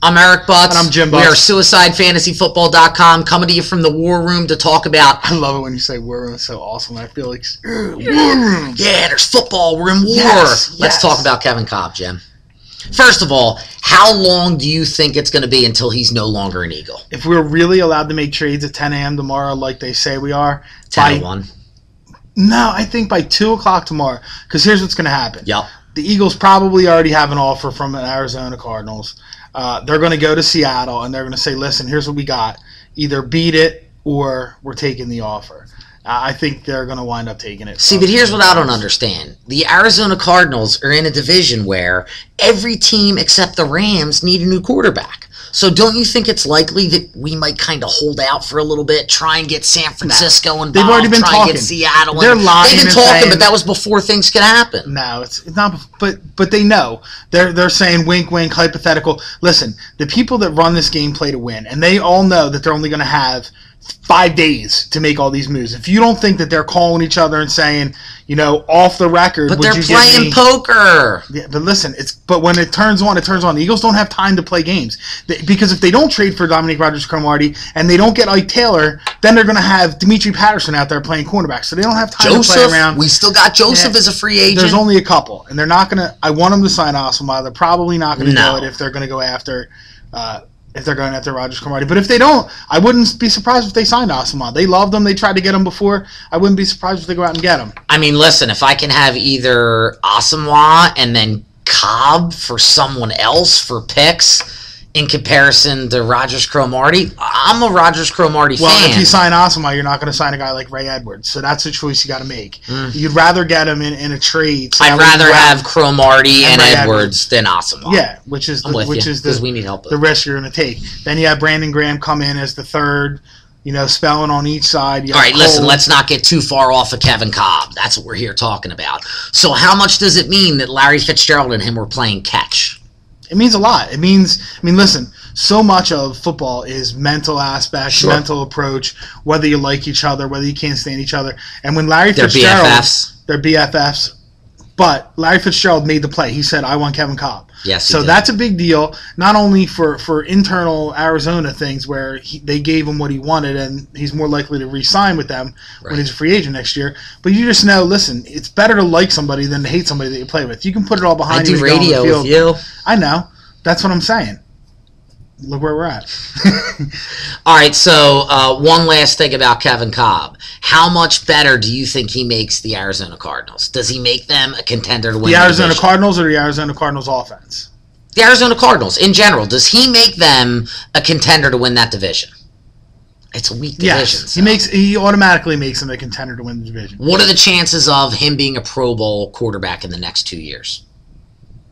I'm Eric Butz. And I'm Jim Butz. We are SuicideFantasyFootball.com, coming to you from the War Room to talk about... I love it when you say War Room. It's so awesome. I feel like, War Room. Yeah, there's football. We're in war. Yes. Let's talk about Kevin Kolb, Jim. First of all, how long do you think it's going to be until he's no longer an Eagle? If we're really allowed to make trades at 10 a.m. tomorrow like they say we are... 10:01? No, I think by 2 o'clock tomorrow. Because here's what's going to happen. Yep. The Eagles probably already have an offer from the Arizona Cardinals. They're going to go to Seattle, and they're going to say, listen, here's what we got. Either beat it or we're taking the offer. I think they're going to wind up taking it. See, but here's what I don't understand. The Arizona Cardinals are in a division where every team except the Rams need a new quarterback. So don't you think it's likely that we might kind of hold out for a little bit, try and get San Francisco involved, they've already been try talking. and get Seattle. They're lying. They've been talking, but that was before things could happen. No, it's not. But they know. They're saying wink, wink, hypothetical. Listen, the people that run this game play to win, and they all know that they're only going to have 5 days to make all these moves. If you don't think that they're calling each other and saying, off the record, but would they're you playing give me... poker. Yeah, but listen, but when it turns on, it turns on. The Eagles don't have time to play games because if they don't trade for Dominique Rodgers-Cromartie and they don't get Ike Taylor, then they're going to have Dimitri Patterson out there playing cornerback. So they don't have time to play around. We still got Joseph as a free agent. There's only a couple, and they're not going to. I want them to sign Osama. They're probably not going to do it if they're going to go after. If they're going after Rodgers-Cromartie. But if they don't, I wouldn't be surprised if they signed Osama. They loved him. They tried to get him before. I wouldn't be surprised if they go out and get him. I mean, listen, if I can have either Osama and then Kolb for someone else for picks in comparison to Rodgers-Cromartie, I'm a Rodgers-Cromartie fan. Well, if you sign Osama, you're not going to sign a guy like Ray Edwards. So that's a choice you got to make. You'd rather get him in a trade. So I'd rather have Cromartie and Edwards than Osama. Yeah, which is we need help. The risk you're going to take. Then you have Brandon Graham come in as the third, spelling on each side. All right, listen, let's not get too far off of Kevin Kolb. That's what we're here talking about. So how much does it mean that Larry Fitzgerald and him were playing catch? It means a lot. Listen, so much of football is mental aspect, mental approach, whether you like each other, whether you can't stand each other. And when Larry Fitzgerald... They're BFFs. But Larry Fitzgerald made the play. He said, I want Kevin Kolb. Yes, so that's a big deal, not only for internal Arizona things where they gave him what he wanted and he's more likely to re-sign with them when he's a free agent next year, but you just know, listen, it's better to like somebody than to hate somebody that you play with. You can put it all behind you. I do radio with you. I know. That's what I'm saying. Look where we're at. All right, so one last thing about Kevin Kolb. How much better do you think he makes the Arizona Cardinals? Does he make them a contender to win the Arizona division? Cardinals or the Arizona Cardinals offense? The Arizona Cardinals, in general. Does he make them a contender to win that division? It's a weak division. Yes, so. He automatically makes them a contender to win the division. What are the chances of him being a Pro Bowl quarterback in the next 2 years?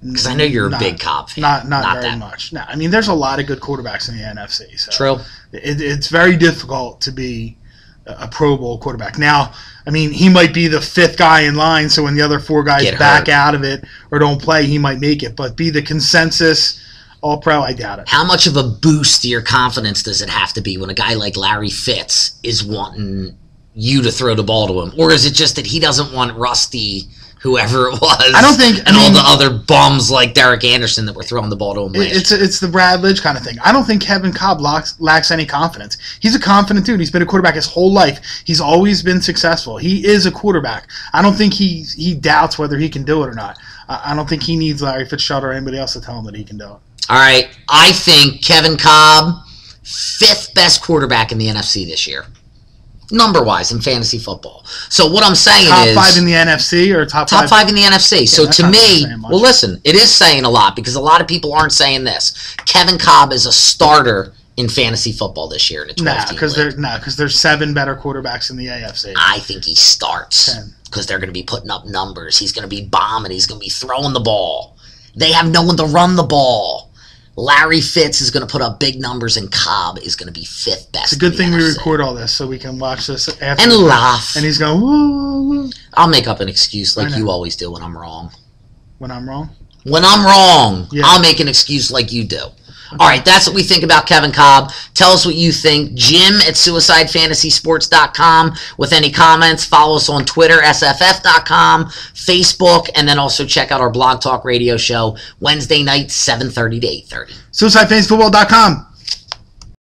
Because I know you're a big Kolb fan. Not very much. No, there's a lot of good quarterbacks in the NFC. So True. It's very difficult to be a Pro Bowl quarterback. Now, he might be the fifth guy in line, so when the other four guys back out of it or don't play, he might make it. But be the consensus All-Pro, I doubt it. How much of a boost to your confidence does it have to be when a guy like Larry Fitz is wanting you to throw the ball to him? Or is it just that he doesn't want Rusty... whoever it was, I don't think, all the other bums like Derek Anderson that were throwing the ball to him last year. It's the Brad Lidge kind of thing. I don't think Kevin Kolb lacks any confidence. He's a confident dude. He's been a quarterback his whole life. He's always been successful. He is a quarterback. I don't think he doubts whether he can do it or not. I don't think he needs Larry Fitzgerald or anybody else to tell him that he can do it. All right. I think Kevin Kolb, 5th best quarterback in the NFC this year. Number-wise in fantasy football. So what I'm saying is... Top 5 in the NFC or top 5? Top 5 in the NFC. Yeah, so to me... Well, listen, it is saying a lot because a lot of people aren't saying this. Kevin Kolb is a starter in fantasy football this year in a 12-team league. Because there's 7 better quarterbacks in the AFC. I think he starts because they're going to be putting up numbers. He's going to be bombing. He's going to be throwing the ball. They have no one to run the ball. Larry Fitz is going to put up big numbers, and Kolb is going to be 5th best. It's a good thing NFC. we record all this so we can watch this after and laugh. And he's going, woo. I'll make up an excuse like you always do when I'm wrong. When I'm wrong? When I'm wrong, I'll make an excuse like you do. Okay. All right, that's what we think about Kevin Kolb. Tell us what you think. Jim at suicidefantasysports.com with any comments. Follow us on Twitter, sff.com, Facebook, and then also check out our Blog Talk Radio show Wednesday night, 7:30 to 8:30. Suicidefantasyfootball.com.